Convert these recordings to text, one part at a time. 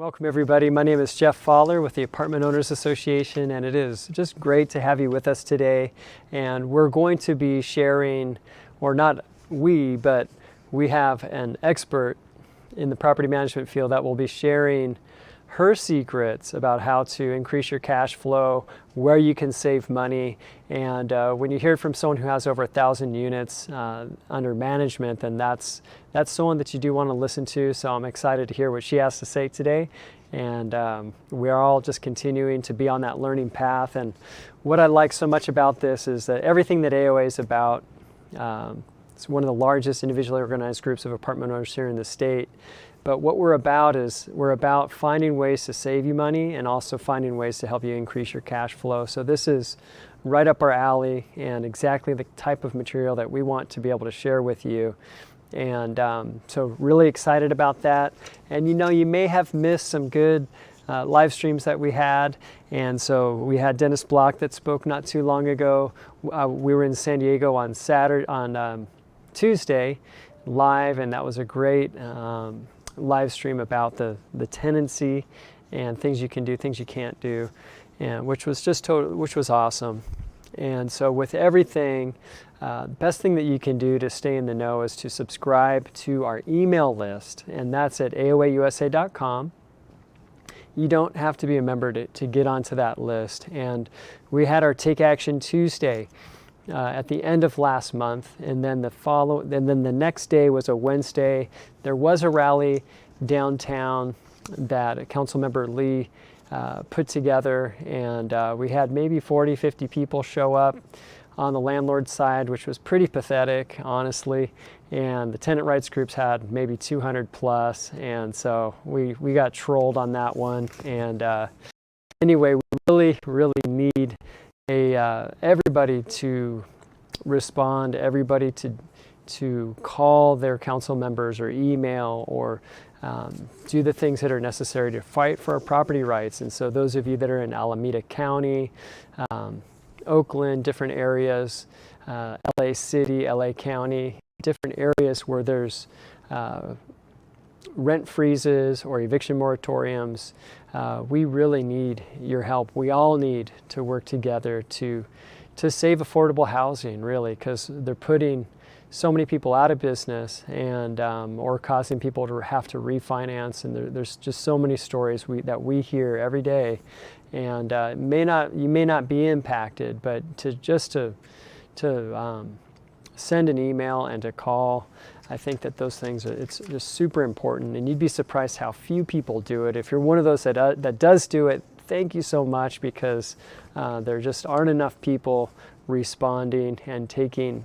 Welcome everybody. My name is Jeff Fowler with the Apartment Owners Association, and it is just great to have you with us today. And we're going to be sharing, or not we, but we have an expert in the property management field that will be sharing her secrets about how to increase your cash flow, where you can save money. And when you hear from someone who has over 1,000 units under management, then that's someone that you do want to listen to. So I'm excited to hear what she has to say today. And we are all just continuing to be on that learning path. And what I like so much about this is that everything that AOA is about, it's one of the largest individually organized groups of apartment owners here in the state. But what we're about is we're about finding ways to save you money and also finding ways to help you increase your cash flow. So this is right up our alley and exactly the type of material that we want to be able to share with you. And so really excited about that. And you know, you may have missed some good live streams that we had. And so we had Dennis Block that spoke not too long ago. We were in San Diego on Tuesday live, and that was a great live stream about the tenancy and things you can do, things you can't do, and which was awesome. And so with everything, best thing that you can do to stay in the know is to subscribe to our email list, and that's at aoausa.com. You don't have to be a member to get onto that list. And we had our Take Action Tuesday at the end of last month, and then the next day was a Wednesday. There was a rally downtown that Councilmember Lee put together, and we had maybe 40-50 people show up on the landlord side, which was pretty pathetic, honestly. And the tenant rights groups had maybe 200 plus, and so we got trolled on that one. And anyway, we really need everybody to respond, everybody to call their council members or email or do the things that are necessary to fight for our property rights. And so those of you that are in Alameda County, Oakland, different areas, LA City, LA County, different areas where there's rent freezes or eviction moratoriums, we really need your help. We all need to work together to save affordable housing, really, because they're putting so many people out of business and or causing people to have to refinance. And there's just so many stories that we hear every day. And you may not be impacted, but to send an email and to call, I think that those things it's just super important. And you'd be surprised how few people do it. If you're one of those that does do it, thank you so much, because there just aren't enough people responding and taking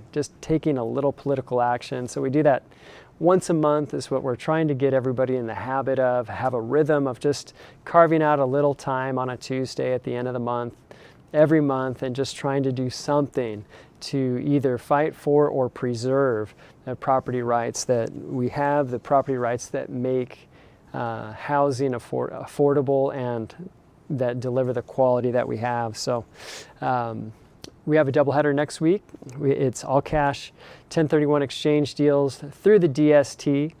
a little political action. So we do that once a month is what we're trying to get everybody in the habit of, have a rhythm of just carving out a little time on a Tuesday at the end of the month, every month, and just trying to do something to either fight for or preserve the property rights that we have, the property rights that make housing affordable and that deliver the quality that we have. So we have a doubleheader next week. It's all cash 1031 exchange deals through the DST.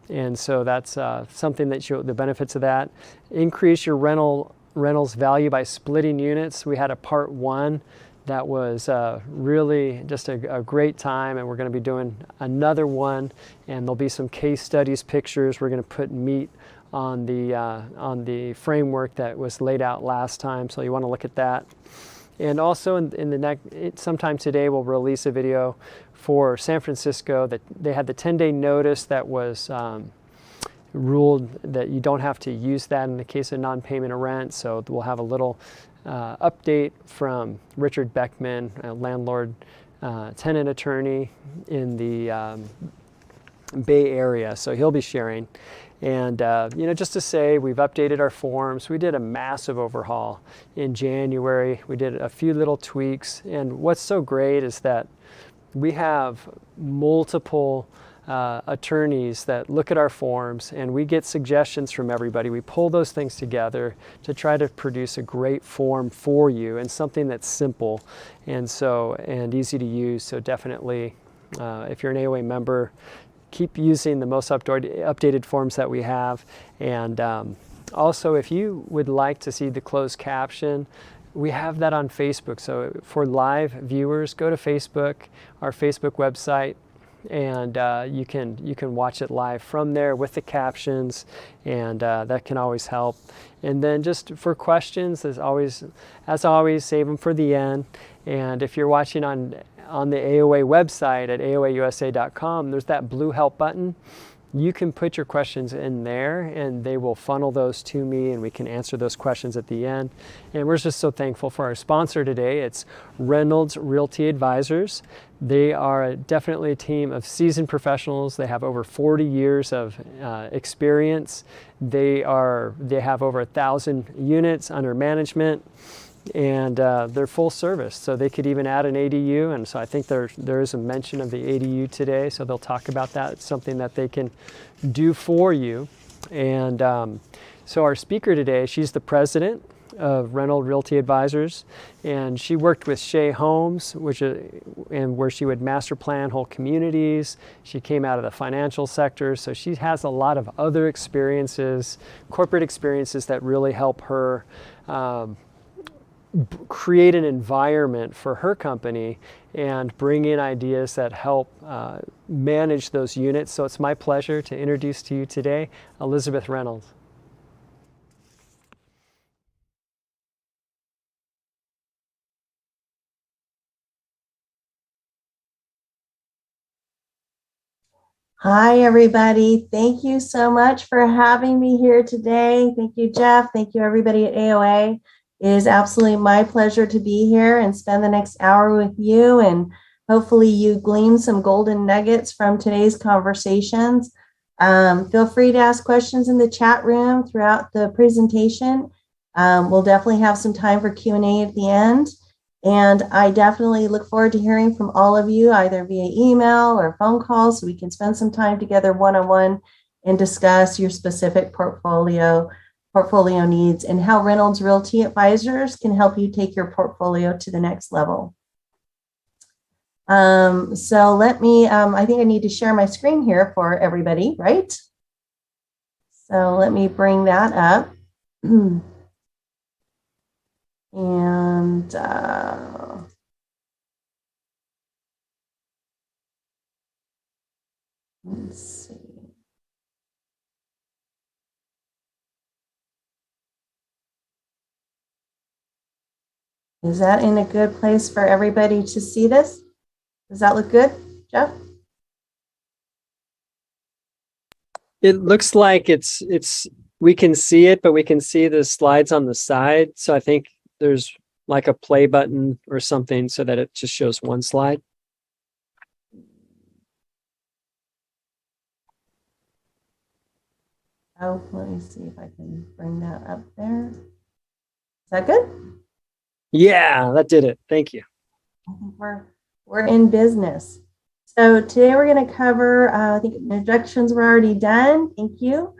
And so that's something that the benefits of that. Increase your Reynolds value by splitting units. We had a part one that was really just a great time, and we're going to be doing another one, and there'll be some case studies, pictures. We're going to put meat on the framework that was laid out last time, so you want to look at that. And also in the next, sometime today, we'll release a video for San Francisco that they had the 10-day notice that was ruled that you don't have to use that in the case of non-payment of rent. So we'll have a little update from Richard Beckman, a landlord tenant attorney in the Bay Area. So he'll be sharing. And just to say, we've updated our forms. We did a massive overhaul in January. We did a few little tweaks. And what's so great is that we have multiple attorneys that look at our forms, and we get suggestions from everybody. We pull those things together to try to produce a great form for you, and something that's simple and easy to use. So definitely, if you're an AOA member, keep using the most updated forms that we have, and Also, if you would like to see the closed caption, we have that on Facebook. So for live viewers, go to Facebook, our Facebook website, and you can watch it live from there with the captions, and that can always help. And then just for questions, as always, save them for the end. And if you're watching on the AOA website at aoausa.com, there's that blue help button. You can put your questions in there and they will funnel those to me and we can answer those questions at the end. And we're just so thankful for our sponsor today. It's Reynolds Realty Advisors. They are definitely a team of seasoned professionals. They have over 40 years of experience. They have over 1,000 units under management. And they're full service, so they could even add an ADU, and so I think there is a mention of the ADU today, so they'll talk about that. It's something that they can do for you. And so our speaker today, she's the president of Reynolds Realty Advisors, and she worked with Shea Homes, where she would master plan whole communities. She came out of the financial sector, so she has a lot of other experiences, corporate experiences that really help her create an environment for her company and bring in ideas that help manage those units. So it's my pleasure to introduce to you today Elizabeth Reynolds. Hi, everybody. Thank you so much for having me here today. Thank you, Jeff. Thank you, everybody at AOA. It is absolutely my pleasure to be here and spend the next hour with you. And hopefully you glean some golden nuggets from today's conversations. Feel free to ask questions in the chat room throughout the presentation. We'll definitely have some time for Q&A at the end. And I definitely look forward to hearing from all of you, either via email or phone call, so we can spend some time together one-on-one and discuss your specific portfolio needs and how Reynolds Realty Advisors can help you take your portfolio to the next level. So let me, I think I need to share my screen here for everybody, right? So let me bring that up. And let's see. Is that in a good place for everybody to see this? Does that look good, Jeff? It looks like we can see it, but we can see the slides on the side. So I think there's like a play button or something so that it just shows one slide. Oh, let me see if I can bring that up there. Is that good? Yeah, that did it. Thank you. I think we're in business. So today we're going to cover, I think introductions were already done. Thank you.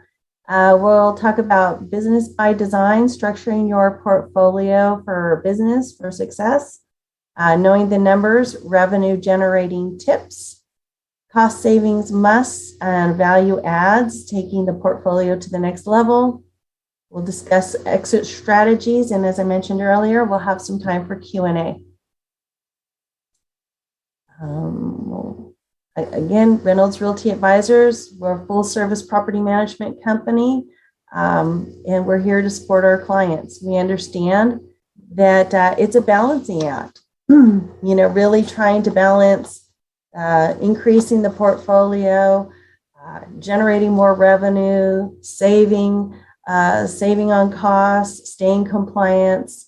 We'll talk about business by design, structuring your portfolio for business, for success, knowing the numbers, revenue generating tips, cost savings musts, and value adds, taking the portfolio to the next level. We'll discuss exit strategies, and as I mentioned earlier, we'll have some time for Q&A. Again, Reynolds Realty Advisors, we're a full service property management company, and we're here to support our clients. We understand that it's a balancing act, really trying to balance increasing the portfolio, generating more revenue, saving on costs, staying compliance.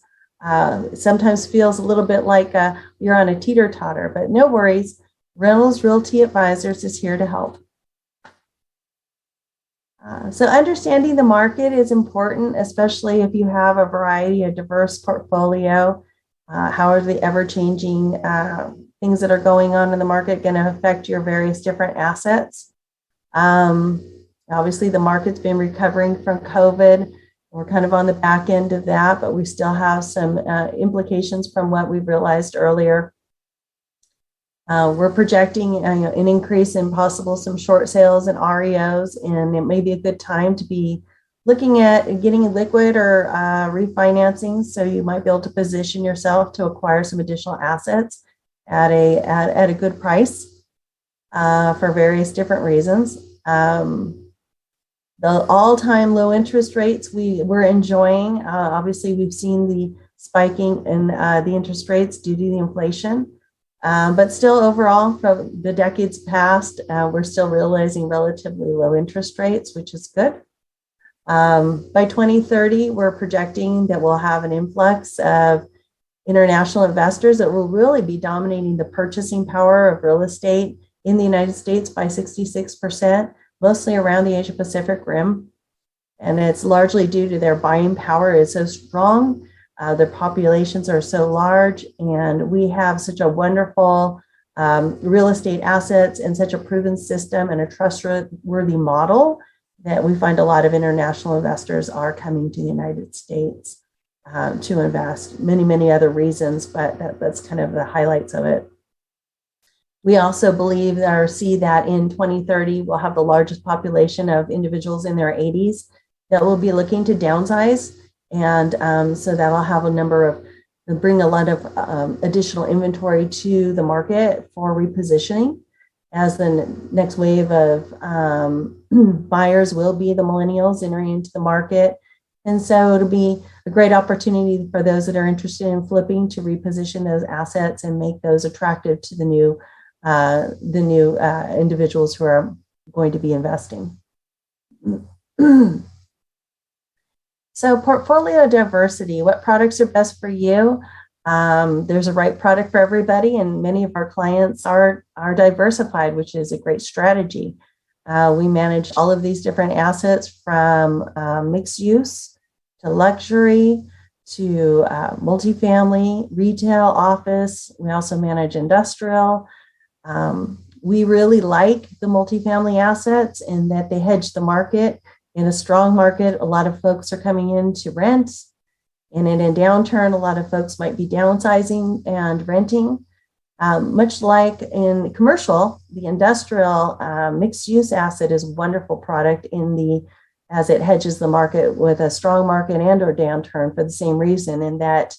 Sometimes feels a little bit like you're on a teeter-totter, but no worries. Reynolds Realty Advisors is here to help. So understanding the market is important, especially if you have a variety of diverse portfolio. How are the ever-changing things that are going on in the market going to affect your various different assets? Obviously, the market's been recovering from COVID. We're kind of on the back end of that, but we still have some implications from what we realized earlier. We're projecting an increase in possible some short sales and REOs, and it may be a good time to be looking at getting liquid or refinancing, so you might be able to position yourself to acquire some additional assets at a good price for various different reasons. The all-time low interest rates we're enjoying. Obviously, we've seen the spiking in the interest rates due to the inflation. But still, overall, from the decades past, we're still realizing relatively low interest rates, which is good. By 2030, we're projecting that we'll have an influx of international investors that will really be dominating the purchasing power of real estate in the United States by 66%, mostly around the Asia Pacific rim. And it's largely due to their buying power is so strong. Their populations are so large, and we have such a wonderful real estate assets and such a proven system and a trustworthy model that we find a lot of international investors are coming to the United States to invest. Many other reasons, but that's kind of the highlights of it. We also believe or see that in 2030, we'll have the largest population of individuals in their 80s that will be looking to downsize. And so that'll have a number of, bring a lot of additional inventory to the market for repositioning, as the next wave of buyers will be the millennials entering into the market. And so it'll be a great opportunity for those that are interested in flipping to reposition those assets and make those attractive to the new individuals who are going to be investing. So portfolio diversity, what products are best for you? There's a right product for everybody, and many of our clients are diversified, which is a great strategy. We manage all of these different assets from mixed use to luxury to multifamily, retail, office. We also manage industrial. We really like the multifamily assets in that they hedge the market. In a strong market, a lot of folks are coming in to rent. And in a downturn, a lot of folks might be downsizing and renting. Much like in commercial, the industrial mixed use asset is a wonderful product as it hedges the market with a strong market and or downturn for the same reason, in that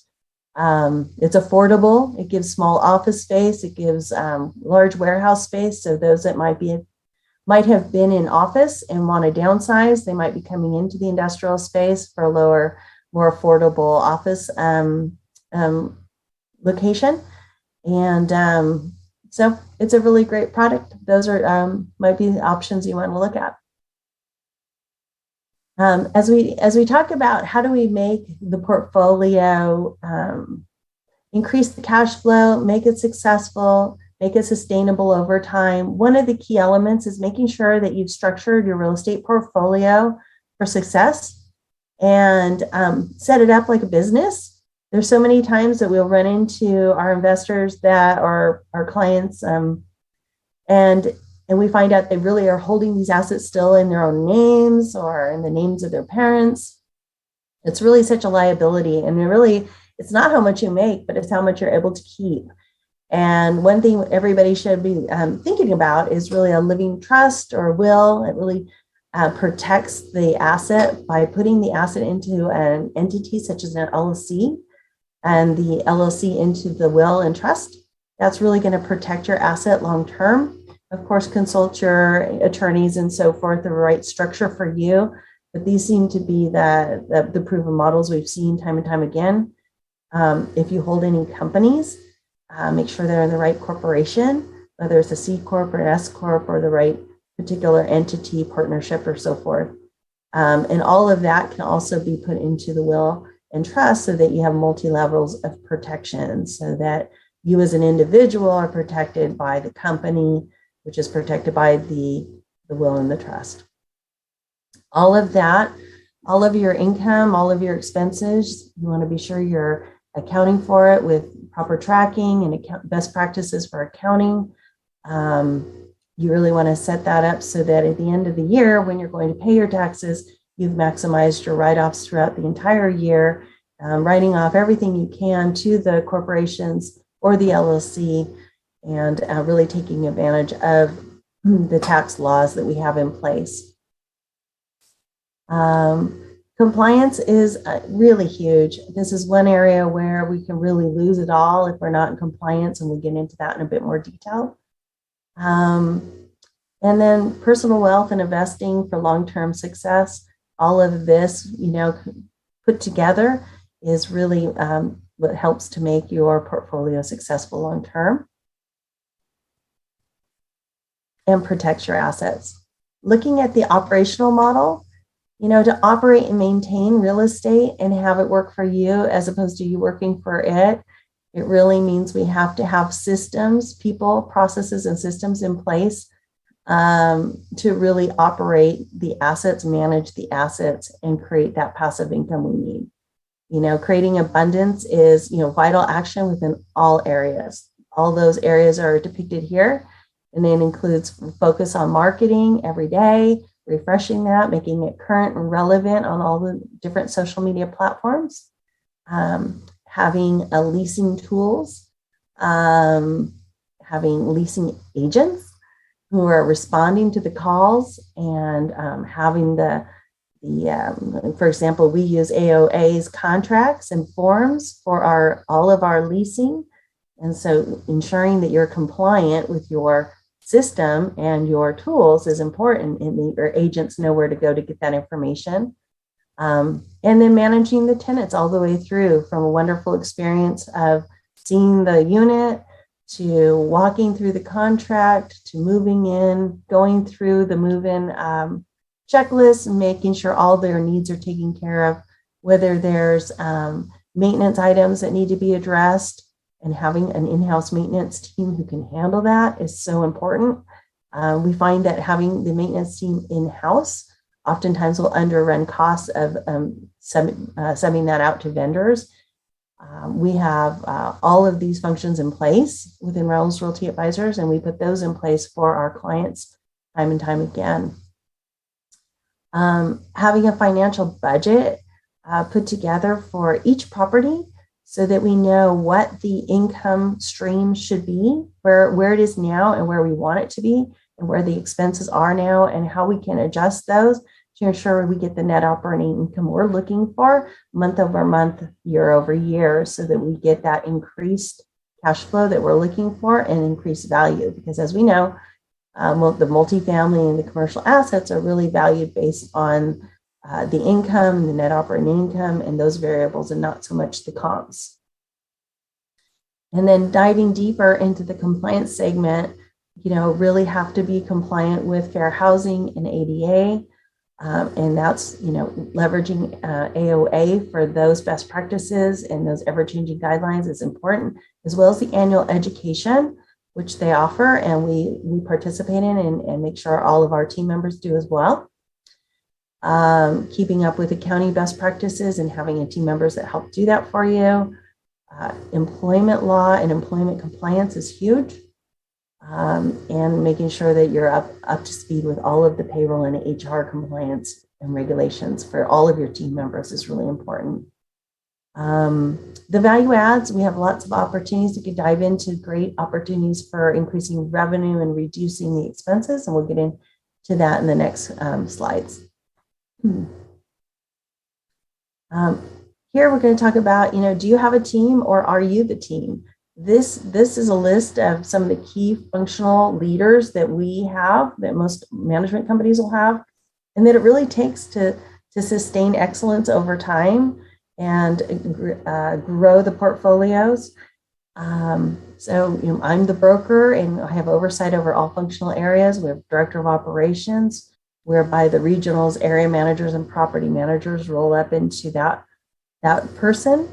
it's affordable. It gives small office space. It gives large warehouse space. So those that might have been in office and want to downsize, they might be coming into the industrial space for a lower, more affordable office location. And so it's a really great product. Those are might be the options you want to look at. As we talk about how do we make the portfolio increase the cash flow, make it successful, make it sustainable over time, one of the key elements is making sure that you've structured your real estate portfolio for success and set it up like a business. There's so many times that we'll run into our investors that are our clients, and we find out they really are holding these assets still in their own names or in the names of their parents. It's really such a liability, and it's not how much you make, but it's how much you're able to keep. And one thing everybody should be thinking about is really a living trust or will. It really protects the asset by putting the asset into an entity such as an LLC, and the LLC into the will and trust. That's really going to protect your asset long term. Of course, consult your attorneys and so forth, the right structure for you. But these seem to be the proven models we've seen time and time again. If you hold any companies, make sure they're in the right corporation, whether it's a C Corp or an S Corp or the right particular entity, partnership, or so forth. And all of that can also be put into the will and trust so that you have multi-levels of protection, so that you as an individual are protected by the company, which is protected by the will and the trust. All of that, all of your income, all of your expenses, you want to be sure you're accounting for it with proper tracking and best practices for accounting. You really want to set that up so that at the end of the year, when you're going to pay your taxes, you've maximized your write-offs throughout the entire year, writing off everything you can to the corporations or the LLC, and really taking advantage of the tax laws that we have in place. Compliance is really huge. This is one area where we can really lose it all if we're not in compliance, and we'll get into that in a bit more detail. And then personal wealth and investing for long-term success. All of this, put together is really what helps to make your portfolio successful long-term and protects your assets. Looking at the operational model, to operate and maintain real estate and have it work for you as opposed to you working for it, it really means we have to have systems, people, processes, and systems in place to really operate the assets, manage the assets, and create that passive income we need. Creating abundance is, vital action within all areas. All those areas are depicted here, and it includes focus on marketing every day, refreshing that, making it current and relevant on all the different social media platforms, having a leasing tools, having leasing agents who are responding to the calls, and having for example, we use AOA's contracts and forms for all of our leasing. And so ensuring that you're compliant with your system and your tools is important, and your agents know where to go to get that information. And then managing the tenants all the way through, from a wonderful experience of seeing the unit to walking through the contract to moving in, going through the move-in checklist and making sure all their needs are taken care of, whether there's maintenance items that need to be addressed, and having an in-house maintenance team who can handle that is so important. We find that having the maintenance team in-house oftentimes will underrun costs of sending that out to vendors. We have all of these functions in place within Reynolds Realty Advisors, and we put those in place for our clients time and time again. Having a financial budget put together for each property so that we know what the income stream should be, where it is now and where we want it to be, and where the expenses are now, and how we can adjust those to ensure we get the net operating income we're looking for month over month, year over year, so that we get that increased cash flow that we're looking for and increased value. Because as we know, the multifamily and the commercial assets are really valued based on the income, the net operating income, and those variables, and not so much the comps. And then diving deeper into the compliance segment, really have to be compliant with fair housing and ADA. And that's, leveraging AOA for those best practices and those ever-changing guidelines is important, as well as the annual education, which they offer, and we participate in and make sure all of our team members do as well. Keeping up with accounting best practices and having a team members that help do that for you. Employment law and employment compliance is huge. And making sure that you're up to speed with all of the payroll and HR compliance and regulations for all of your team members is really important. The value adds, we have lots of opportunities. We could dive into great opportunities for increasing revenue and reducing the expenses, and we'll get into that in the next slides. Here we're going to talk about, do you have a team or are you the team? This is a list of some of the key functional leaders that we have, that most management companies will have, and that it really takes to sustain excellence over time and grow the portfolios. So I'm the broker, and I have oversight over all functional areas. We have director of operations, whereby the regionals, area managers, and property managers roll up into that person.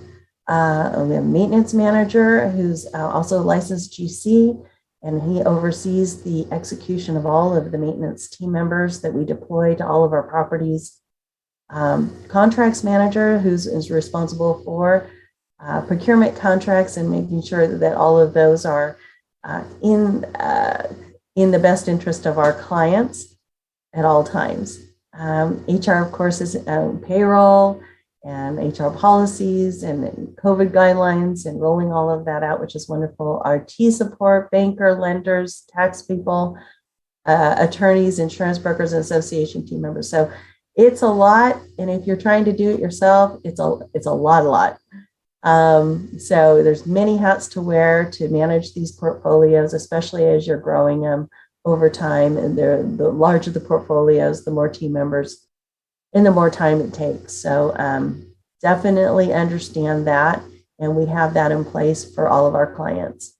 We have a maintenance manager who's also a licensed GC, and he oversees the execution of all of the maintenance team members that we deploy to all of our properties. Contracts manager, is responsible for procurement contracts and making sure that all of those are in the best interest of our clients at all times. HR, of course, is payroll and HR policies and COVID guidelines and rolling all of that out, which is wonderful. RT support, banker, lenders, tax people, attorneys, insurance brokers, and association team members. So it's a lot. And if you're trying to do it yourself, it's a lot. So there's many hats to wear to manage these portfolios, especially as you're growing them over time. And the larger the portfolios, the more team members and the more time it takes. So definitely understand that. And we have that in place for all of our clients.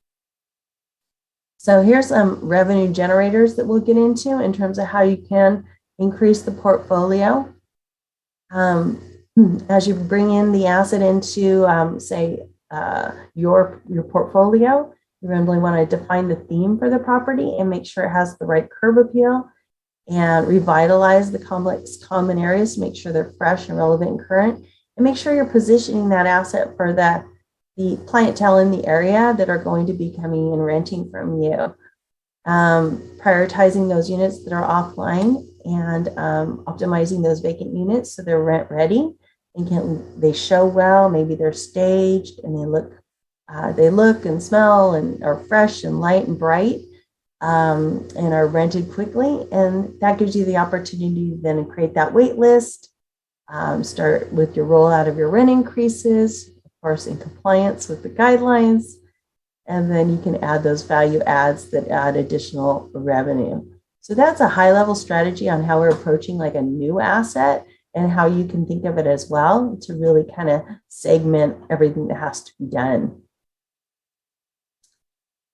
So here's some revenue generators that we'll get into in terms of how you can increase the portfolio. As you bring in the asset into, say, your portfolio, you really want to define the theme for the property and make sure it has the right curb appeal, and revitalize the complex common areas to make sure they're fresh and relevant and current, and make sure you're positioning that asset for the clientele in the area that are going to be coming and renting from you. Prioritizing those units that are offline and optimizing those vacant units so they're rent ready and they show well. Maybe they're staged and they look and smell and are fresh and light and bright, and are rented quickly. And that gives you the opportunity to then create that wait list, start with your rollout of your rent increases, of course, in compliance with the guidelines. And then you can add those value adds that add additional revenue. So that's a high level strategy on how we're approaching like a new asset and how you can think of it as well to really kind of segment everything that has to be done.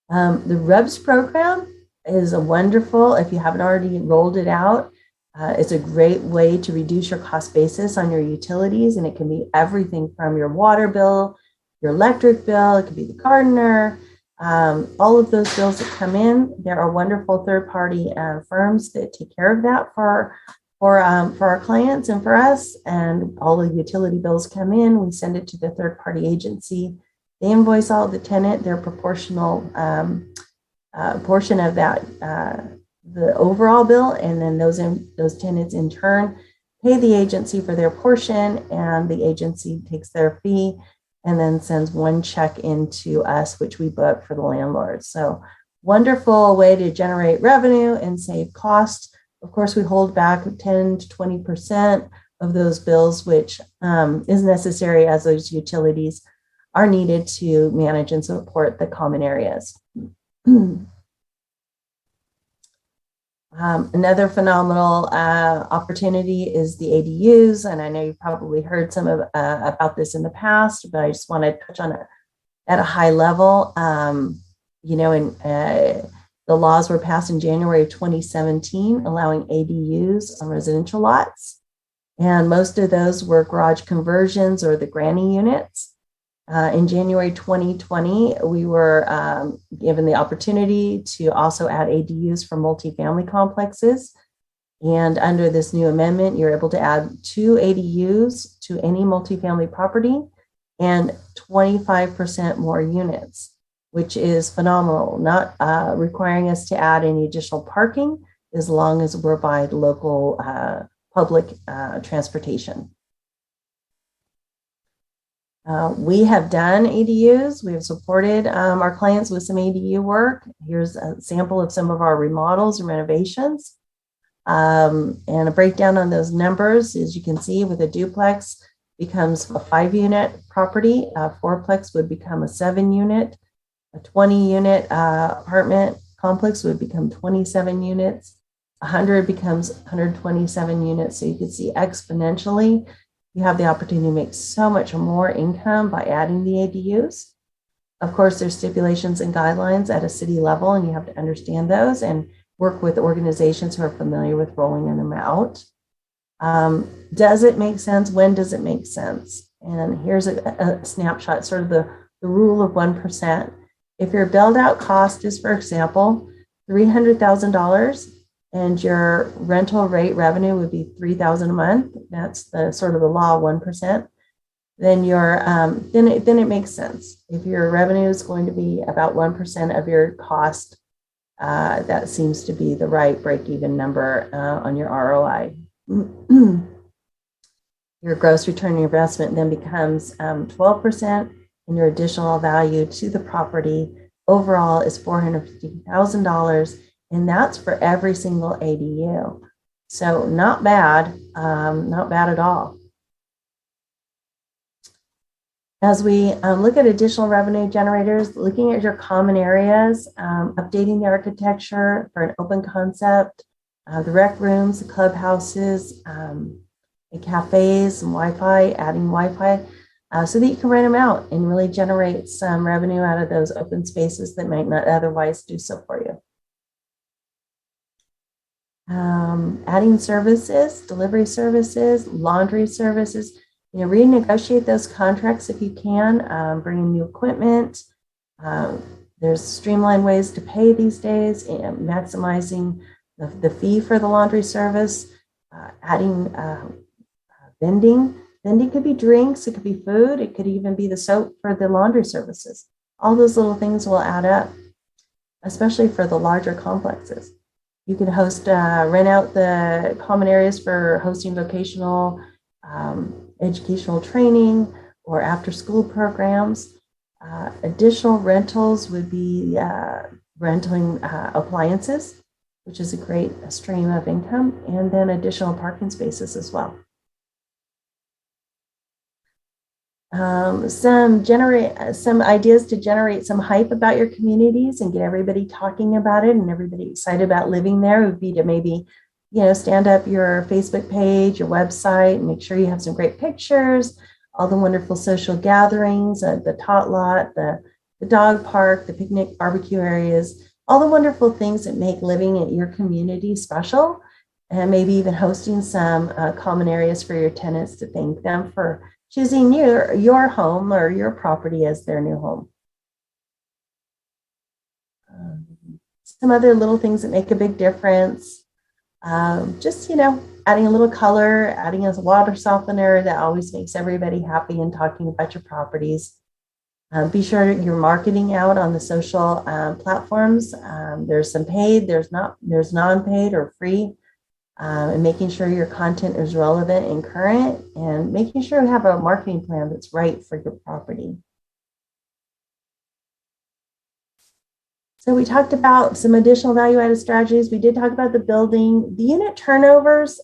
The RUBS program is a wonderful, if you haven't already rolled it out, it's a great way to reduce your cost basis on your utilities. And it can be everything from your water bill, your electric bill, it could be the gardener, all of those bills that come in. There are wonderful third-party firms that take care of that for our clients and for us. And all the utility bills come in, we send it to the third-party agency. They invoice all the tenant, their proportional portion of that, the overall bill, and then those tenants in turn pay the agency for their portion, and the agency takes their fee and then sends one check into us, which we book for the landlord. So wonderful way to generate revenue and save costs. Of course, we hold back 10 to 20% of those bills, which is necessary as those utilities are needed to manage and support the common areas. Another phenomenal opportunity is the ADUs, and I know you've probably heard some of about this in the past, but I just want to touch on it at a high level. The laws were passed in January of 2017, allowing ADUs on residential lots, and most of those were garage conversions or the granny units. In January 2020, we were given the opportunity to also add ADUs for multifamily complexes. And under this new amendment, you're able to add 2 ADUs to any multifamily property and 25% more units, which is phenomenal, not requiring us to add any additional parking as long as we're by the local public transportation. We have done ADUs. We have supported our clients with some ADU work. Here's a sample of some of our remodels and renovations. And a breakdown on those numbers, as you can see, with a duplex becomes a 5-unit property. A fourplex would become a 7-unit. A 20-unit apartment complex would become 27 units. 100 becomes 127 units. So you can see exponentially you have the opportunity to make so much more income by adding the ADUs. Of course, there's stipulations and guidelines at a city level, and you have to understand those and work with organizations who are familiar with rolling them out. Does it make sense? When does it make sense? And here's a snapshot, sort of the rule of 1%. If your build out cost is, for example, $300,000, and your rental rate revenue would be $3,000 a month. That's the sort of the law of 1%. Then then it makes sense. If your revenue is going to be about 1% of your cost, that seems to be the right break-even number on your ROI. Your gross return on investment then becomes 12%, and your additional value to the property overall is $450,000. And that's for every single ADU. So not bad, not bad at all. As we look at additional revenue generators, looking at your common areas, updating the architecture for an open concept, the rec rooms, the clubhouses, the cafes, and Wi-Fi, adding Wi-Fi, so that you can rent them out and really generate some revenue out of those open spaces that might not otherwise do so for you. Adding services, delivery services, laundry services, renegotiate those contracts if you can, bring in new equipment. There's streamlined ways to pay these days, and maximizing the fee for the laundry service, adding vending. Vending could be drinks, it could be food, it could even be the soap for the laundry services. All those little things will add up, especially for the larger complexes. You can host, rent out the common areas for hosting vocational, educational training or after school programs. Additional rentals would be renting appliances, which is a great stream of income, and then additional parking spaces as well. Some ideas to generate some hype about your communities and get everybody talking about it and everybody excited about living there would be to maybe, stand up your Facebook page, your website, and make sure you have some great pictures, all the wonderful social gatherings, the tot lot, the dog park, the picnic barbecue areas, all the wonderful things that make living at your community special, and maybe even hosting some common areas for your tenants to thank them for choosing your home or your property as their new home. Some other little things that make a big difference. Just, adding a little color, adding a water softener that always makes everybody happy and talking about your properties. Be sure you're marketing out on the social platforms. There's some paid, there's non-paid or free. And making sure your content is relevant and current, and making sure you have a marketing plan that's right for your property. So we talked about some additional value-added strategies. We did talk about the building, the unit turnovers.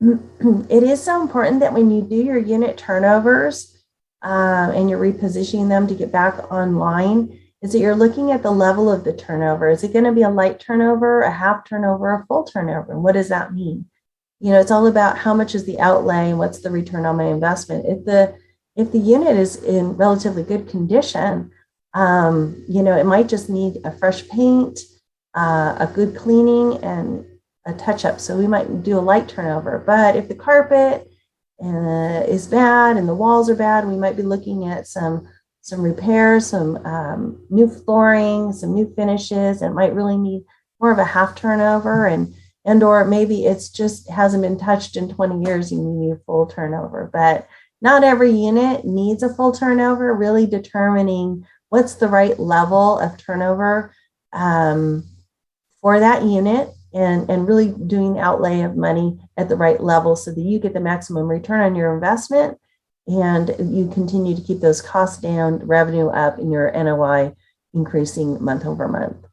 It is so important that when you do your unit turnovers and you're repositioning them to get back online, is that you're looking at the level of the turnover. Is it going to be a light turnover, a half turnover, a full turnover? And what does that mean? It's all about how much is the outlay and what's the return on my investment. If the unit is in relatively good condition, it might just need a fresh paint, a good cleaning, and a touch up. So we might do a light turnover. But if the carpet is bad and the walls are bad, we might be looking at some repairs, some new flooring, some new finishes. It might really need more of a half turnover, and or maybe it's just hasn't been touched in 20 years and you need a full turnover. But not every unit needs a full turnover. Really determining what's the right level of turnover for that unit, and really doing the outlay of money at the right level so that you get the maximum return on your investment and you continue to keep those costs down, revenue up, and your NOI increasing month over month.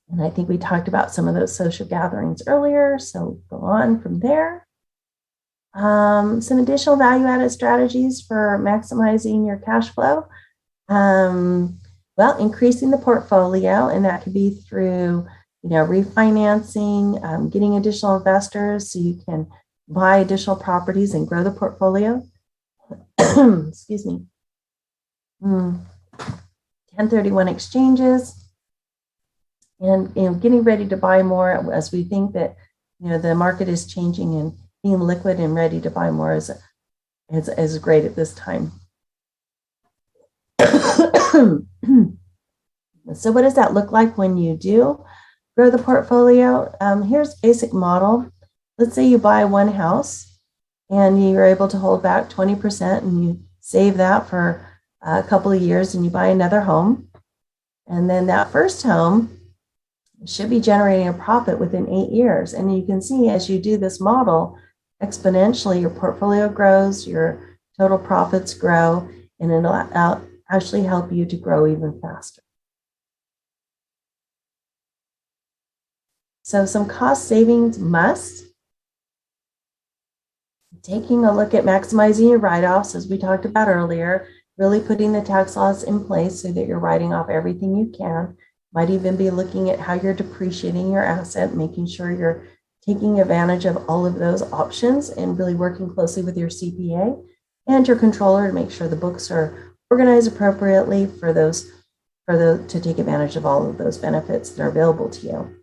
And I think we talked about some of those social gatherings earlier, so go on from there. Some additional value-added strategies for maximizing your cash flow. Well, increasing the portfolio, and that could be through, refinancing, getting additional investors so you can buy additional properties and grow the portfolio. Excuse me. 1031 exchanges, and getting ready to buy more as we think that the market is changing, and being liquid and ready to buy more is great at this time. So what does that look like when you do grow the portfolio? Here's a basic model. Let's say you buy one house and you're able to hold back 20% and you save that for a couple of years and you buy another home. And then that first home should be generating a profit within 8 years. And you can see as you do this model, exponentially your portfolio grows, your total profits grow, and it'll actually help you to grow even faster. So some cost savings must. Taking a look at maximizing your write-offs, as we talked about earlier, really putting the tax laws in place so that you're writing off everything you can. Might even be looking at how you're depreciating your asset, making sure you're taking advantage of all of those options and really working closely with your CPA and your controller to make sure the books are organized appropriately to take advantage of all of those benefits that are available to you.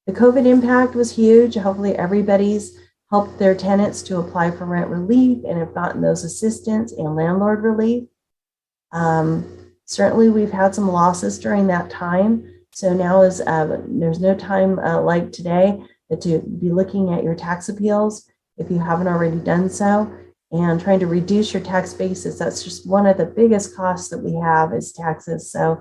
The COVID impact was huge. Hopefully everybody's helped their tenants to apply for rent relief and have gotten those assistance and landlord relief. Certainly we've had some losses during that time. So now there's no time like today to be looking at your tax appeals if you haven't already done so, and trying to reduce your tax basis. That's just one of the biggest costs that we have is taxes. So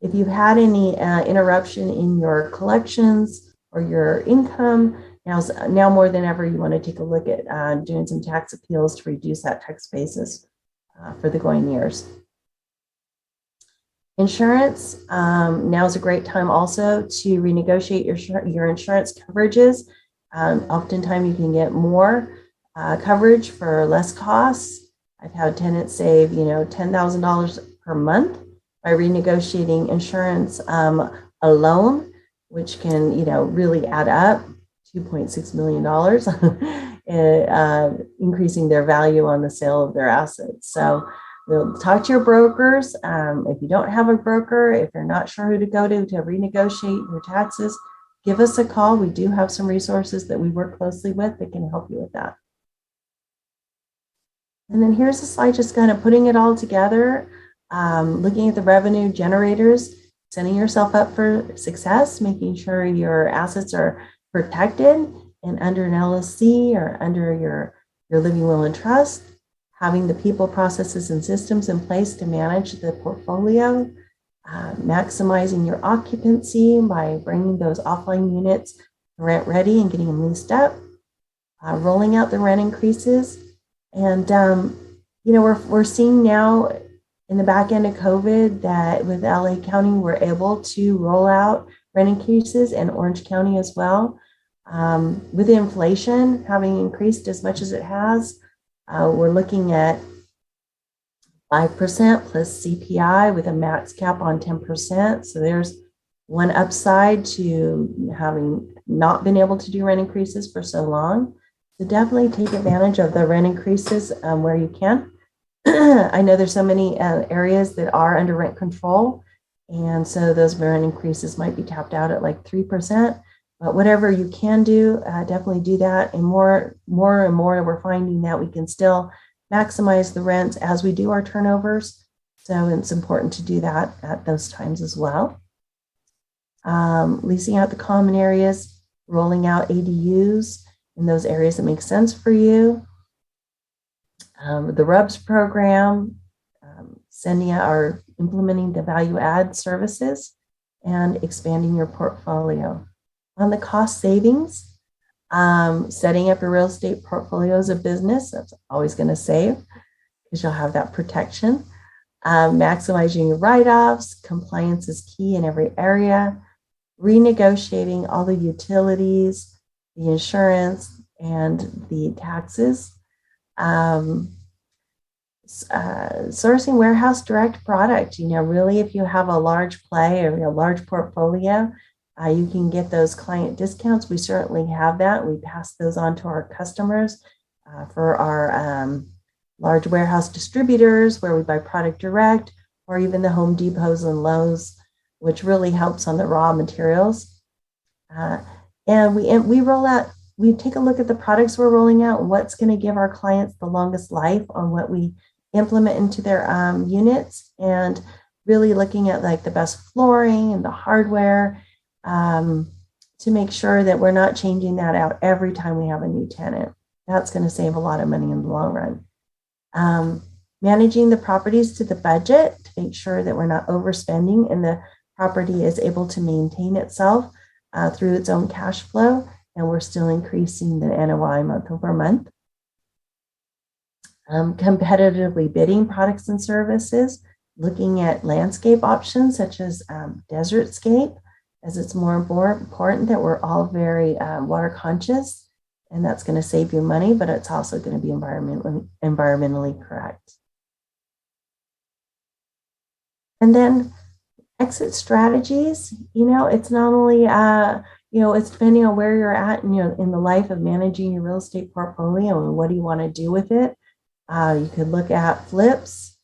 if you've had any interruption in your collections or your income, now more than ever, you want to take a look at doing some tax appeals to reduce that tax basis for the going years. Insurance, now is a great time also to renegotiate your insurance coverages. Oftentimes you can get more coverage for less costs. I've had tenants save, $10,000 per month by renegotiating insurance alone, which can, really add up $2.6 million, increasing their value on the sale of their assets. So we'll talk to your brokers. If you don't have a broker, if you're not sure who to go to renegotiate your taxes, give us a call. We do have some resources that we work closely with that can help you with that. And then here's a slide just kind of putting it all together, looking at the revenue generators, setting yourself up for success, making sure your assets are protected and under an LLC or under your living will and trust, having the people, processes, and systems in place to manage the portfolio, maximizing your occupancy by bringing those offline units rent ready and getting them leased up, rolling out the rent increases. And, we're seeing now in the back end of COVID that with LA County, we're able to roll out rent increases, and Orange County as well. With inflation having increased as much as it has, we're looking at 5% plus CPI with a max cap on 10%. So there's one upside to having not been able to do rent increases for so long. So definitely take advantage of the rent increases where you can. I know there's so many areas that are under rent control, and so those rent increases might be tapped out at like 3%. But whatever you can do, definitely do that. And more and more, we're finding that we can still maximize the rents as we do our turnovers. So it's important to do that at those times as well. Leasing out the common areas, rolling out ADUs in those areas that make sense for you. The RUBS program, sending out or implementing the value add services and expanding your portfolio. On the cost savings, setting up your real estate portfolio as a business, that's always going to save because you'll have that protection. Maximizing your write-offs, compliance is key in every area. Renegotiating all the utilities, the insurance, and the taxes. Sourcing warehouse direct product, really if you have a large play or a large portfolio, you can get those client discounts. We certainly have that. We pass those on to our customers for our large warehouse distributors where we buy product direct, or even the Home Depots and Lowe's, which really helps on the raw materials. And we take a look at the products we're rolling out and what's going to give our clients the longest life on what we implement into their units, and really looking at like the best flooring and the hardware to make sure that we're not changing that out every time we have a new tenant. That's going to save a lot of money in the long run. Managing the properties to the budget to make sure that we're not overspending and the property is able to maintain itself through its own cash flow, and we're still increasing the NOI month over month. Competitively bidding products and services, looking at landscape options such as desertscape, as it's more important that we're all very water conscious, and that's going to save you money, but it's also going to be environmentally correct. And then exit strategies, it's not only, it's depending on where you're at in, in the life of managing your real estate portfolio and what do you want to do with it. You could look at flips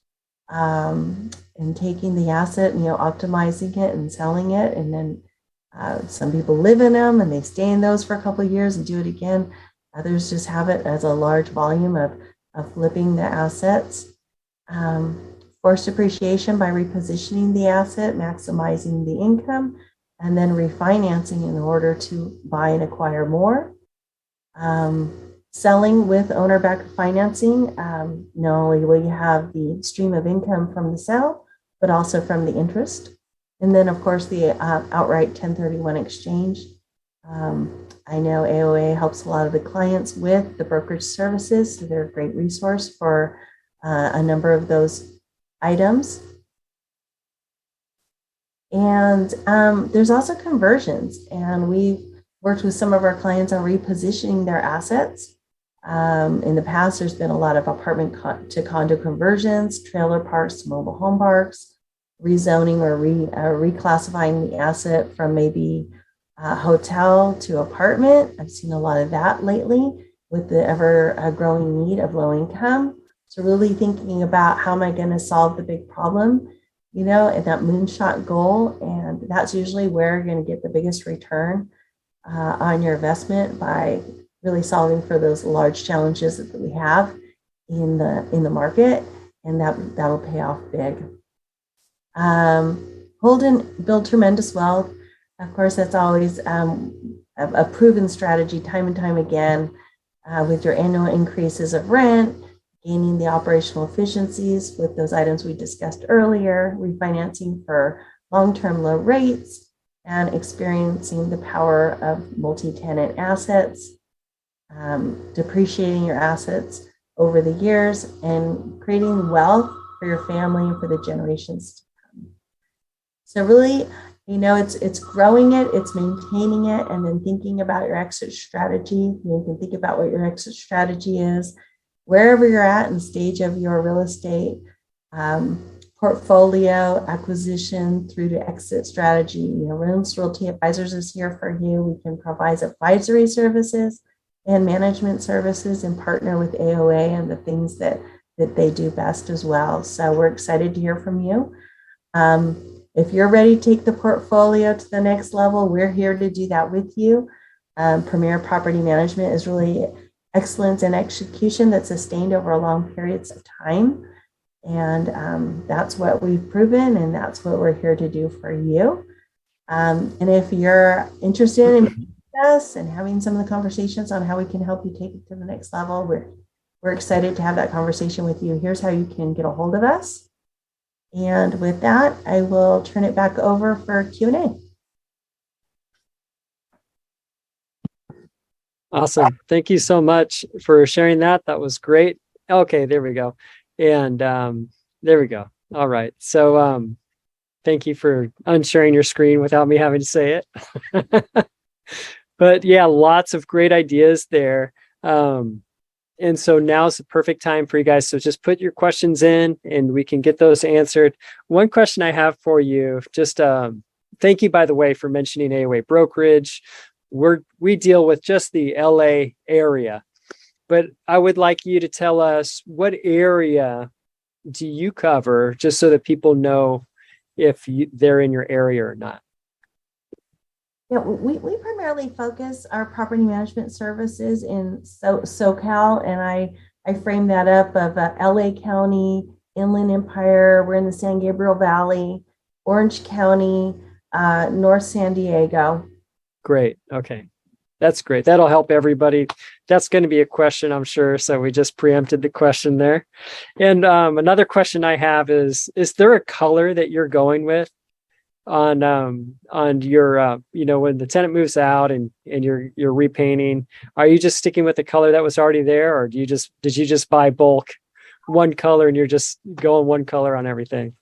and taking the asset, optimizing it and selling it. And then some people live in them and they stay in those for a couple of years and do it again. Others just have it as a large volume of flipping the assets. Forced appreciation by repositioning the asset, maximizing the income, and then refinancing in order to buy and acquire more. Selling with owner-backed financing, not only will you have the stream of income from the sale, but also from the interest. And then, of course, the outright 1031 exchange. I know AOA helps a lot of the clients with the brokerage services, so they're a great resource for a number of those items. And there's also conversions, and we've worked with some of our clients on repositioning their assets. In the past, there's been a lot of apartment to condo conversions, trailer parks to mobile home parks, rezoning or reclassifying the asset from maybe a hotel to apartment. I've seen a lot of that lately with the ever growing need of low income. So really thinking about how am I going to solve the big problem, and that moonshot goal. And that's usually where you're going to get the biggest return on your investment, by really solving for those large challenges that we have in the market, and that'll pay off big. Hold and build tremendous wealth. Of course, that's always a proven strategy time and time again, with your annual increases of rent, gaining the operational efficiencies with those items we discussed earlier, refinancing for long-term low rates, and experiencing the power of multi-tenant assets, depreciating your assets over the years, and creating wealth for your family and for the generations to come. So really, it's growing it, it's maintaining it, and then thinking about your exit strategy. You can think about what your exit strategy is, wherever you're at in stage of your real estate portfolio acquisition through to exit strategy. Reynolds Realty Advisors is here for you. We can provide advisory services and management services and partner with AOA and the things that they do best as well. So we're excited to hear from you. If you're ready to take the portfolio to the next level, we're here to do that with you. Premier Property Management is really excellence in execution that's sustained over long periods of time. And that's what we've proven, and that's what we're here to do for you. And if you're interested in us and having some of the conversations on how we can help you take it to the next level, we're excited to have that conversation with you. Here's how you can get a hold of us. And with that, I will turn it back over for Q&A. Awesome. Thank you so much for sharing that. That was great. Okay, there we go. And there we go. All right. So thank you for unsharing your screen without me having to say it. But yeah, lots of great ideas there. And so now's the perfect time for you guys. So just put your questions in and we can get those answered. One question I have for you, just thank you, by the way, for mentioning AOA Brokerage. We deal with just the LA area, but I would like you to tell us, what area do you cover, just so that people know if they're in your area or not? Yeah, we primarily focus our property management services in SoCal, and I frame that up of LA County, Inland Empire. We're in the San Gabriel Valley, Orange County, North San Diego. Great. Okay. That's great. That'll help everybody. That's going to be a question, I'm sure. So we just preempted the question there. And another question I have is there a color that you're going with on your, when the tenant moves out and you're repainting? Are you just sticking with the color that was already there, or did you just buy bulk one color and you're just going one color on everything?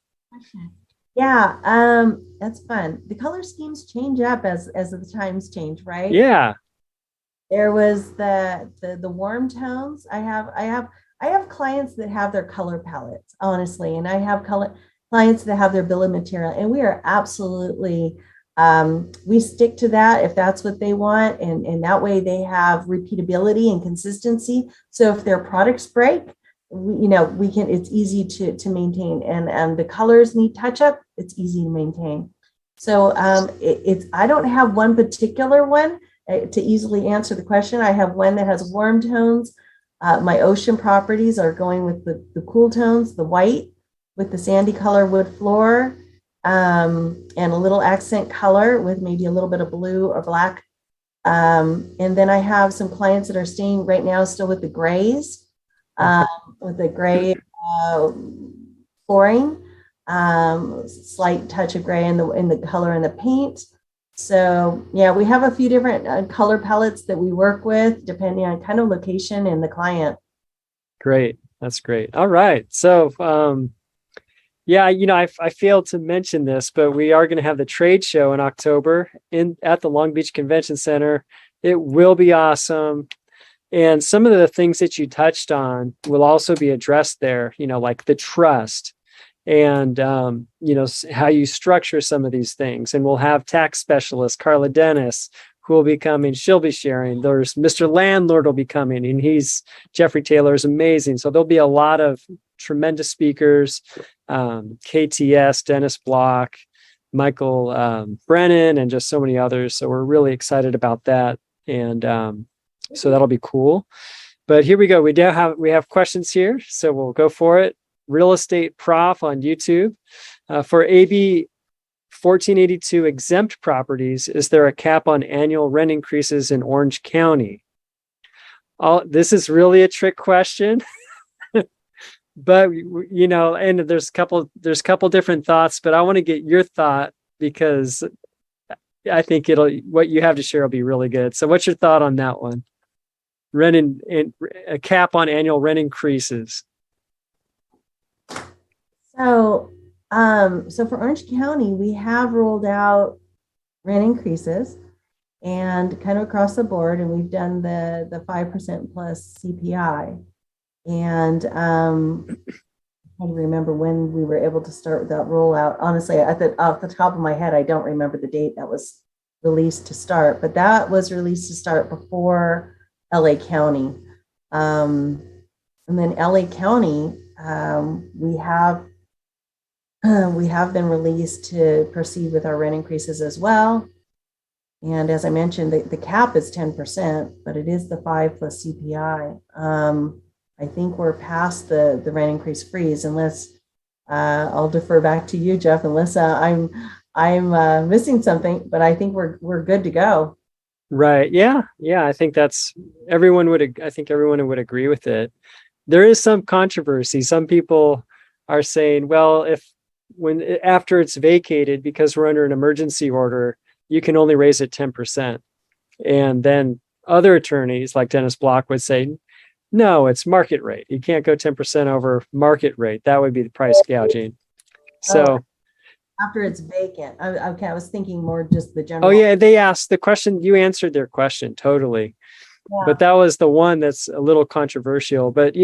Yeah, that's fun. The color schemes change up as the times change, right? Yeah. There was the warm tones. I have clients that have their color palettes, honestly, and I have color clients that have their bill of material, and we are absolutely we stick to that if that's what they want, and that way they have repeatability and consistency. So if their products break, we can. It's easy to maintain, and the colors need touch up. It's easy to maintain. So it's I don't have one particular one to easily answer the question. I have one that has warm tones. My ocean properties are going with the cool tones, the white with the sandy color wood floor, and a little accent color with maybe a little bit of blue or black. And then I have some clients that are staying right now still with the grays, Okay. um, with the gray uh, flooring, slight touch of gray in the color in the paint. So yeah, we have a few different color palettes that we work with depending on kind of location and the client. Great. That's great. All right. So, yeah, I failed to mention this, but we are going to have the trade show in October at the Long Beach Convention Center. It will be awesome. And some of the things that you touched on will also be addressed there, like the trust and, how you structure some of these things. And we'll have tax specialist Carla Dennis, who will be coming. She'll be sharing. There's Mr. Landlord will be coming, and Jeffrey Taylor is amazing. So there'll be a lot of tremendous speakers, KTS, Dennis Block, Michael Brennan, and just so many others. So we're really excited about that. And so that'll be cool. But here we go. We have questions here, so we'll go for it. Real Estate Prof on YouTube. For AB 1482 exempt properties, is there a cap on annual rent increases in Orange County? This is really a trick question. But and there's a couple different thoughts, but I want to get your thought because I think what you have to share will be really good. So what's your thought on that one? Rent in a cap on annual rent increases. So for Orange County, we have rolled out rent increases and kind of across the board, and we've done the 5% plus CPI. And I remember when we were able to start with that rollout. Honestly, off the top of my head, I don't remember the date that was released to start, but that was released to start before LA County. And then LA County, we have been released to proceed with our rent increases as well. And as I mentioned, the cap is 10%, but it is the 5 plus CPI. I think we're past the rent increase freeze, unless I'll defer back to you, Jeff, unless I'm missing something, but I think we're good to go. Right. Yeah. Yeah. I think I think everyone would agree with it. There is some controversy. Some people are saying, well, after it's vacated, because we're under an emergency order, you can only raise it 10%. And then other attorneys like Dennis Block would say, no, it's market rate. You can't go 10% over market rate. That would be the price gouging. So, after it's vacant, okay, I was thinking more just the oh general. yeah, they asked the question. You answered their question totally. Yeah. But that was the one that's a little controversial. But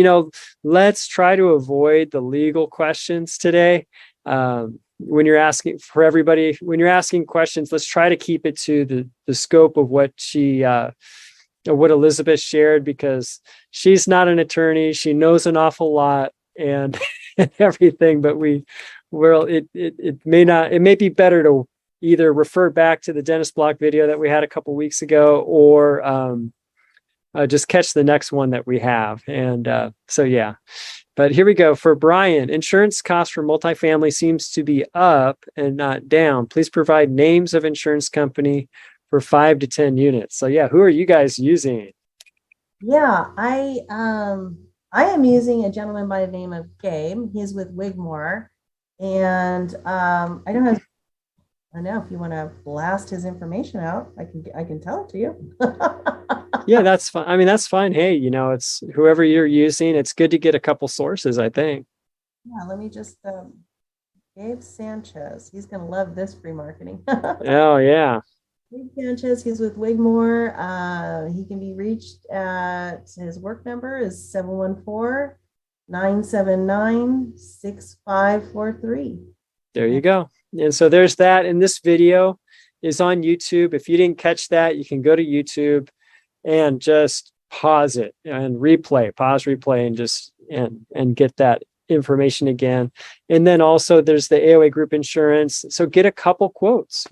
let's try to avoid the legal questions today. When you're asking questions, let's try to keep it to the scope of what what Elizabeth shared, because she's not an attorney. She knows an awful lot and everything, but it may be better to either refer back to the Dennis Block video that we had a couple weeks ago, or just catch the next one that we have. And so, yeah. But here we go. For Brian, insurance costs for multifamily seems to be up and not down. Please provide names of insurance company for 5 to 10 units. So yeah, who are you guys using? Yeah, I am using a gentleman by the name of Gabe. He's with Wigmore, and I know if you want to blast his information out, I can tell it to you. Yeah, that's fine. I mean, that's fine. Hey, it's whoever you're using. It's good to get a couple sources, I think. Yeah, let me just Gabe Sanchez. He's going to love this free marketing. Oh, yeah. Gabe Sanchez, he's with Wigmore. He can be reached at his work number is 714-979-6543. There you go. And so there's that. And this video is on YouTube. If you didn't catch that, you can go to YouTube and just pause it and pause, replay, and just and get that information again. And then also there's the AOA group insurance. So get a couple quotes,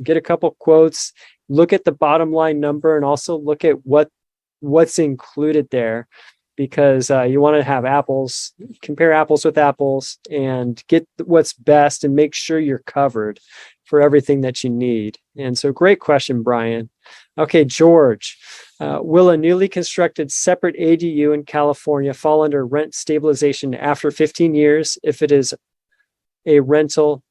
look at the bottom line number, and also look at what's included there, because you want to have compare apples with apples and get what's best and make sure you're covered for everything that you need. And so great question, Brian. Okay, George, will a newly constructed separate ADU in California fall under rent stabilization after 15 years if it is a rental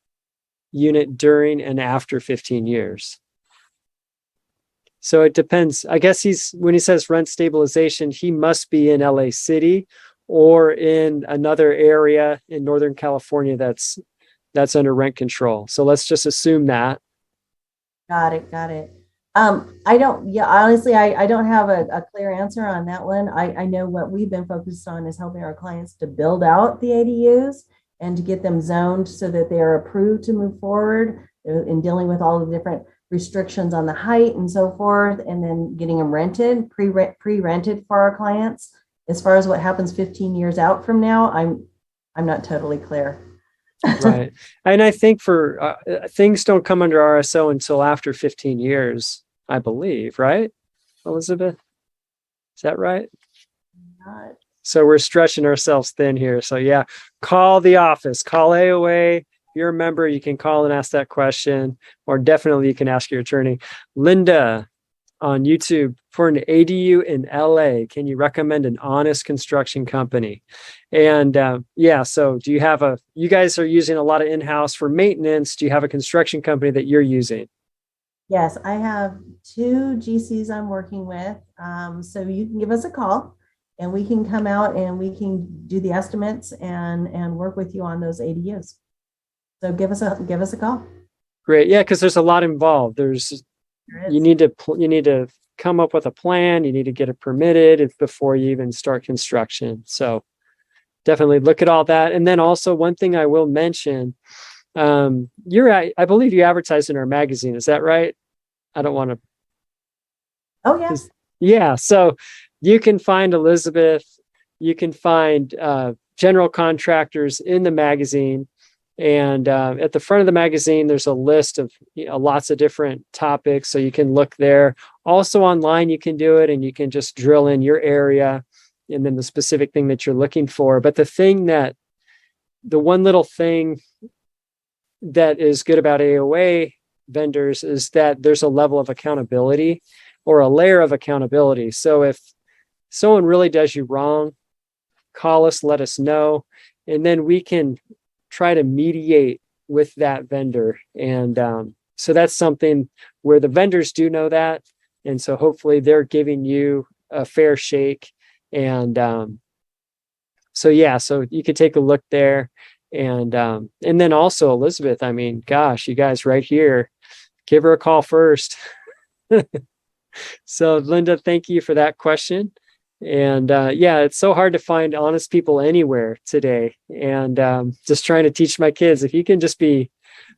unit during and after 15 years? So it depends. I guess when he says rent stabilization, he must be in LA City or in another area in Northern California that's under rent control. So let's just assume that. Got it. I don't have a clear answer on that one. I know what we've been focused on is helping our clients to build out the ADUs and to get them zoned so that they are approved to move forward in dealing with all the different restrictions on the height and so forth, and then getting them rented, pre-rented for our clients. As far as what happens 15 years out from now, I'm not totally clear. Right. And I think for things don't come under RSO until after 15 years, I believe, right, Elizabeth? Is that right? Not. So we're stretching ourselves thin here. So yeah, call the office, call AOA. If you're a member, you can call and ask that question, or definitely you can ask your attorney. Linda on YouTube, for an ADU in LA, can you recommend an honest construction company? And yeah, so you guys are using a lot of in-house for maintenance. Do you have a construction company that you're using? Yes, I have 2 GCs I'm working with. So you can give us a call and we can come out and we can do the estimates and work with you on those ADUs. So give us a call. Great. Yeah, because there's a lot involved. You need to come up with a plan. You need to get it permitted before you even start construction. So definitely look at all that. And then also one thing I will mention, I believe you advertise in our magazine. Is that right? I don't want to. Oh yeah. Yeah. So you can find Elizabeth. You can find general contractors in the magazine. And at the front of the magazine, there's a list of lots of different topics. So you can look there. Also online, you can do it and you can just drill in your area and then the specific thing that you're looking for. But the one little thing that is good about AOA vendors is that there's a level of accountability or a layer of accountability. So if someone really does you wrong, call us, let us know, and then we can try to mediate with that vendor. And so that's something where the vendors do know that. And so hopefully they're giving you a fair shake. And so you could take a look there. And then also Elizabeth, I mean, gosh, you guys right here, give her a call first. So Linda, thank you for that question. And it's so hard to find honest people anywhere today. And just trying to teach my kids, if you can just be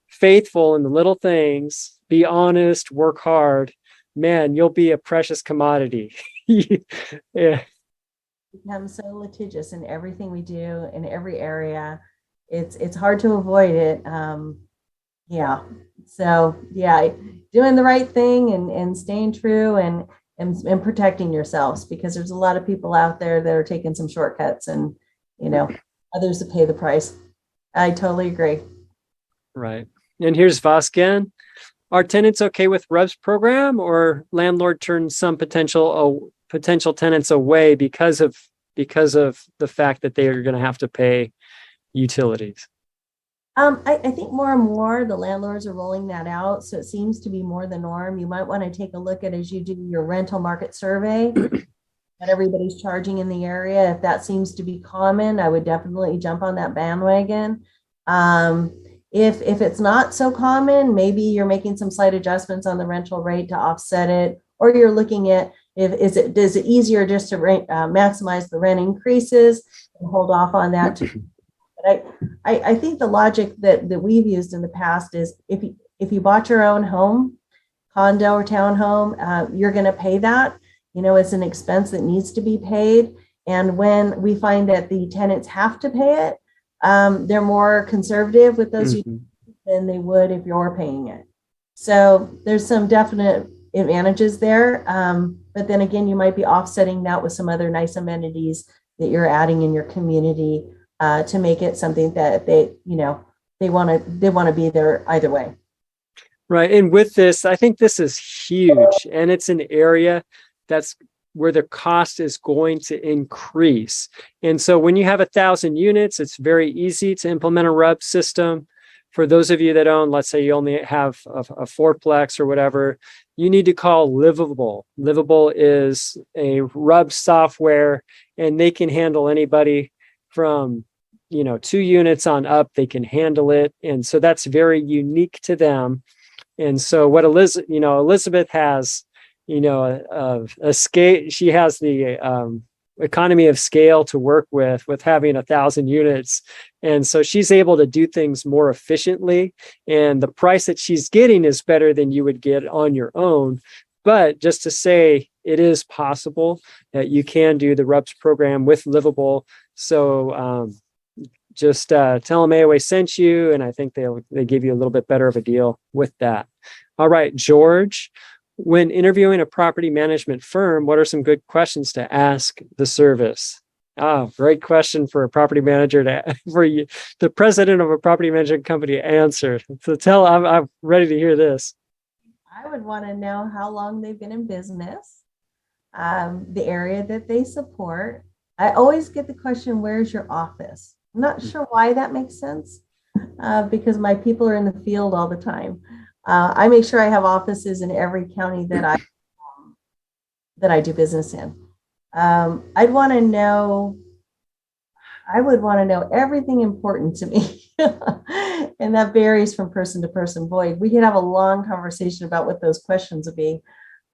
faithful in the little things, be honest, work hard, man, you'll be a precious commodity. Yeah. Become so litigious in everything we do in every area. It's hard to avoid it. Yeah. So yeah, doing the right thing and staying true and protecting yourselves, because there's a lot of people out there that are taking some shortcuts and, others to pay the price. I totally agree. Right. And here's Vasken. Are tenants okay with REV's program, or landlord turns some potential tenants away because of the fact that they are going to have to pay utilities? I think more and more the landlords are rolling that out. So it seems to be more the norm. You might want to take a look at, as you do your rental market survey, what everybody's charging in the area. If that seems to be common, I would definitely jump on that bandwagon. If it's not so common, maybe you're making some slight adjustments on the rental rate to offset it, or you're looking at is it easier just to maximize the rent increases and hold off on that. But I think the logic that we've used in the past is if you bought your own home, condo or townhome, you're going to pay that. It's an expense that needs to be paid. And when we find that the tenants have to pay it, they're more conservative with those than they would if you're paying it. So there's some definite advantages there. But then again, you might be offsetting that with some other nice amenities that you're adding in your community to make it something that they want to be there either way. Right. And with this, I think this is huge. And it's an area that's where the cost is going to increase. And so when you have 1,000 units, it's very easy to implement a RUB system. For those of you that own, let's say you only have a fourplex or whatever, you need to call Livable. Livable is a RUB software, and they can handle anybody from 2 units on up. They can handle it. And so that's very unique to them. And so what Elizabeth has, a scale, she has the economy of scale to work with having 1,000 units. And so she's able to do things more efficiently. And the price that she's getting is better than you would get on your own. But just to say, it is possible that you can do the RUBS program with Livable. So just tell them AOA sent you, and I think they give you a little bit better of a deal with that. All right, George, when interviewing a property management firm, what are some good questions to ask the service? Oh, great question for a property manager for you, the president of a property management company to answer. So I'm ready to hear this. I would want to know how long they've been in business, the area that they support. I always get the question, where's your office? I'm not sure why that makes sense, because my people are in the field all the time. I make sure I have offices in every county that I do business in. I would want to know everything important to me. And that varies from person to person. Boy, we could have a long conversation about what those questions would be.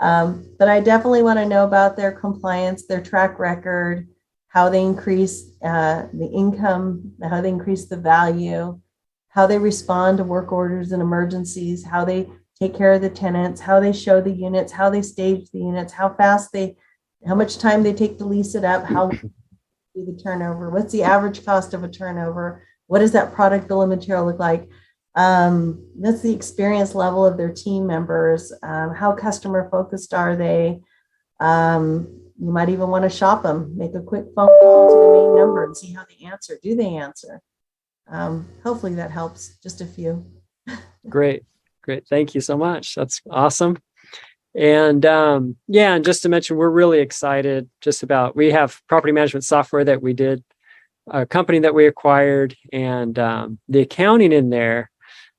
But I definitely want to know about their compliance, their track record, how they increase the income, how they increase the value, how they respond to work orders and emergencies, how they take care of the tenants, how they show the units, how they stage the units, how much time they take to lease it up, how do the turnover, what's the average cost of a turnover, what does that product bill of material look like, that's the experience level of their team members, how customer focused are they. You might even want to shop them, make a quick phone call to the main number and see how they answer. Do they answer? Hopefully that helps. Just a few. Great. Thank you so much. That's awesome. And and just to mention, we're really excited we have property management software that we did, a company that we acquired, and the accounting in there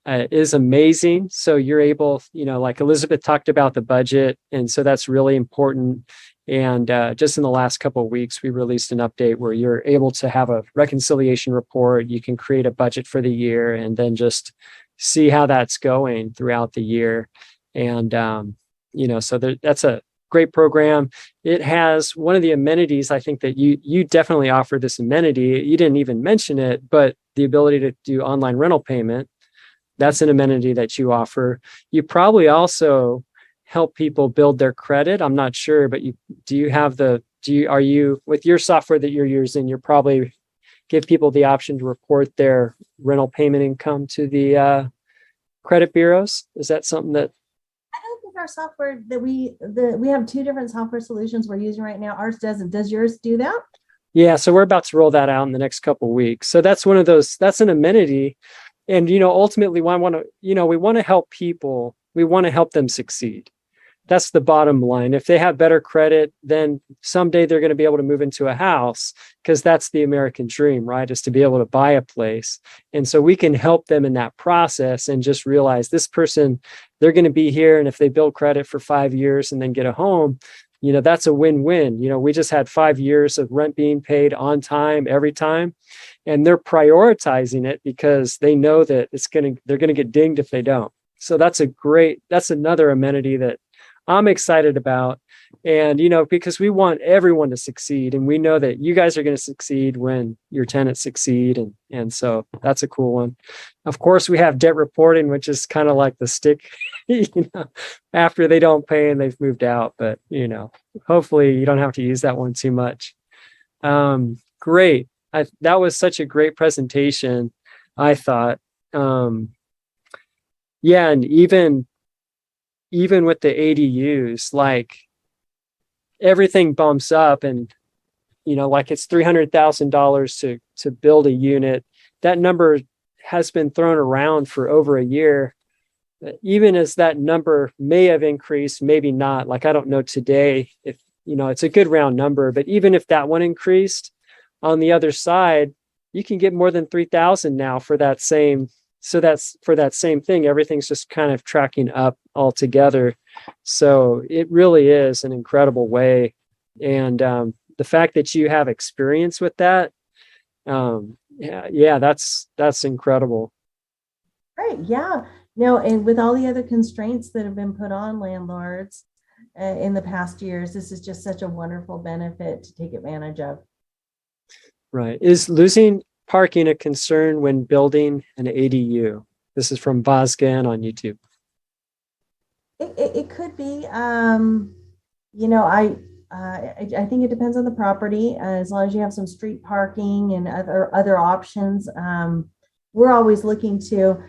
is amazing. So you're able, like Elizabeth talked about the budget. And so that's really important. And just in the last couple of weeks, we released an update where you're able to have a reconciliation report. You can create a budget for the year and then just see how that's going throughout the year. And, so that's a great program. It has one of the amenities. I think that you definitely offer this amenity. You didn't even mention it, but the ability to do online rental payment. That's an amenity that you offer. You probably also help people build their credit. I'm not sure, but are you with your software that you're using, you're probably give people the option to report their rental payment income to the credit bureaus. Is that something that? I don't think our software that we have 2 different software solutions we're using right now. Ours doesn't. Does yours do that? Yeah. So we're about to roll that out in the next couple of weeks. So that's that's an amenity. And, ultimately we want to help people. We want to help them succeed. That's the bottom line. If they have better credit, then someday they're going to be able to move into a house, because that's the American dream, right? Is to be able to buy a place. And so we can help them in that process and just realize this person, they're going to be here. And if they build credit for 5 years and then get a home, that's a win-win. We just had 5 years of rent being paid on time, every time. and they're prioritizing it because they know that they're going to get dinged if they don't. So that's another amenity that I'm excited about. And, because we want everyone to succeed, and we know that you guys are going to succeed when your tenants succeed. And so that's a cool one. Of course, we have debt reporting, which is kind of like the stick, after they don't pay and they've moved out. But, hopefully you don't have to use that one too much. Great. That was such a great presentation, I thought. Yeah, and even with the ADUs, like everything bumps up, and like it's $300,000 to build a unit. That number has been thrown around for over a year. Even as that number may have increased, maybe not. Like I don't know today if it's a good round number, but even if that one increased, on the other side, you can get more than 3,000 now for that same. So that's for that same thing. Everything's just kind of tracking up altogether. So it really is an incredible way. And the fact that you have experience with that, that's incredible. Right. Yeah. No, and with all the other constraints that have been put on landlords in the past years, this is just such a wonderful benefit to take advantage of. Right. Is losing parking a concern when building an ADU? This is from Vazgan on YouTube. It could be. I think it depends on the property. As long as you have some street parking and other options, we're always looking to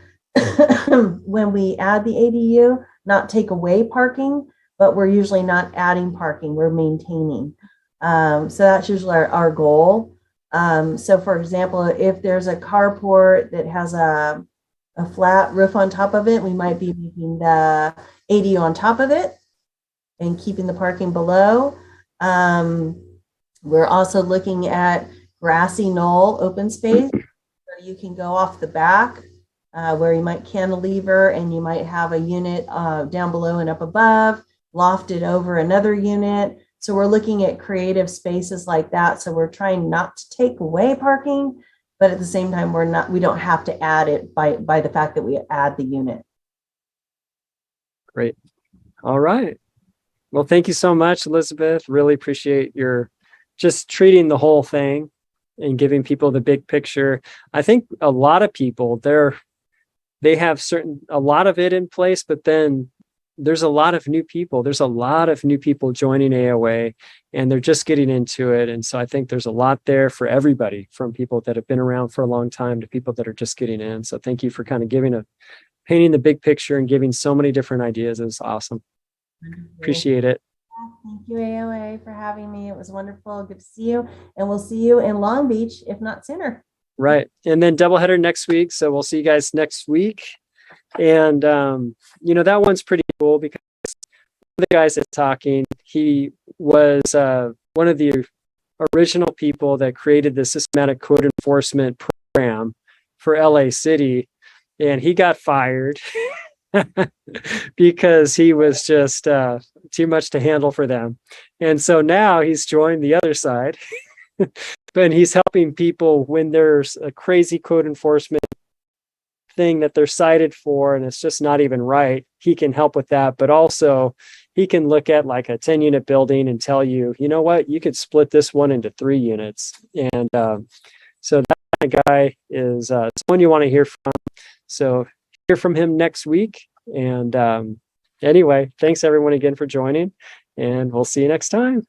when we add the ADU, not take away parking, but we're usually not adding parking. We're maintaining. So that's usually our goal. So for example, if there's a carport that has a flat roof on top of it, we might be making the ADU on top of it and keeping the parking below. We're also looking at grassy knoll open space where you can go off the back, where you might cantilever and you might have a unit down below and up above, lofted over another unit. So we're looking at creative spaces like that. So we're trying not to take away parking, but at the same time, we don't have to add it by the fact that we add the unit. Great. All right. Well, thank you so much, Elizabeth. Really appreciate your just treating the whole thing and giving people the big picture. I think a lot of people they have a lot of it in place, but then there's a lot of new people. There's a lot of new people joining AOA, and they're just getting into it. And so I think there's a lot there for everybody, from people that have been around for a long time to people that are just getting in. So thank you for kind of painting the big picture and giving so many different ideas. It was awesome. Appreciate it. Thank you, AOA, for having me. It was wonderful. Good to see you. And we'll see you in Long Beach, if not sooner. Right. And then doubleheader next week. So we'll see you guys next week. And, that one's pretty cool because one of the guys that's talking, he was one of the original people that created the systematic code enforcement program for LA City. And he got fired because he was just too much to handle for them. And so now he's joined the other side. But he's helping people when there's a crazy code enforcement thing that they're cited for and it's just not even right. He can help with that, but also he can look at like a 10-unit building and tell you, you know what, you could split this one into 3 units. And so that kind of guy is someone you want to hear from. So hear from him next week. And anyway, thanks everyone again for joining, and we'll see you next time.